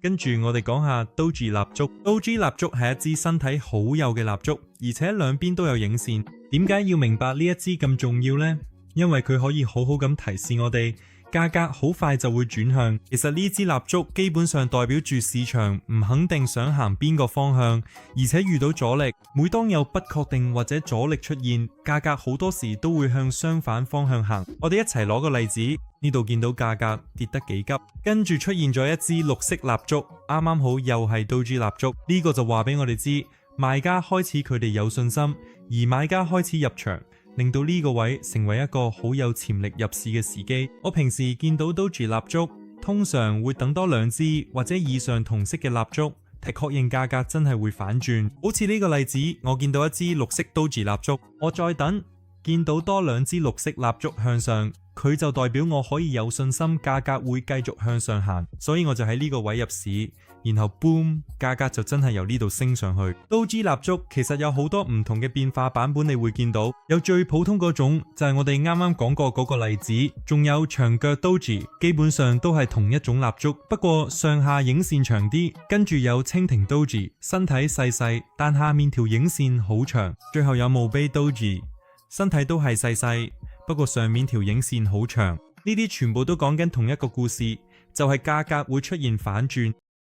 跟住我哋講下 Doji 蠟燭。Doji 蠟燭係一支身體好幼嘅蠟燭，而且兩邊都有影線。點解要明白呢一支咁重要呢？因為佢可以好好咁提示我哋，價格好快就會轉向。其實呢支蠟燭基本上代表住市場唔肯定想行邊個方向，而且遇到阻力。每當有不確定或者阻力出現，價格好多時都會向相反方向行。我哋一齊攞個例子，呢度見到價格跌得幾急，跟住出現咗一支綠色蠟燭，啱啱好又係 Doji 蠟燭。呢個就話俾我哋知，賣家開始佢哋有信心，而買家開始入場，令到呢個位成為一個好有潛力入市嘅時機。我平時見到 Doji 蠟燭，通常會等多兩支或者以上同色嘅蠟燭，係確認價格真係會反轉。好似呢個例子，我見到一支綠色 Doji 蠟燭，我再等，見到多兩支綠色蠟燭向上，佢就代表我可以有信心價格會繼續向上行，所以我就喺呢個位入市，然後 boom， 價格就真係由呢度升上去。Doji 蠟燭其實有好多唔同嘅變化版本，你會見到有最普通嗰種就係我哋啱啱講過嗰個例子，仲有長腳 Doji， 基本上都係同一種蠟燭，不過上下影線長啲。跟住有蜻蜓 Doji， 身體細細，但下面條影線好長。最後有墓碑 Doji， 身體都係細細，不過上面條影線好長。呢啲全部都講緊同一個故事，就係價格會出現反轉，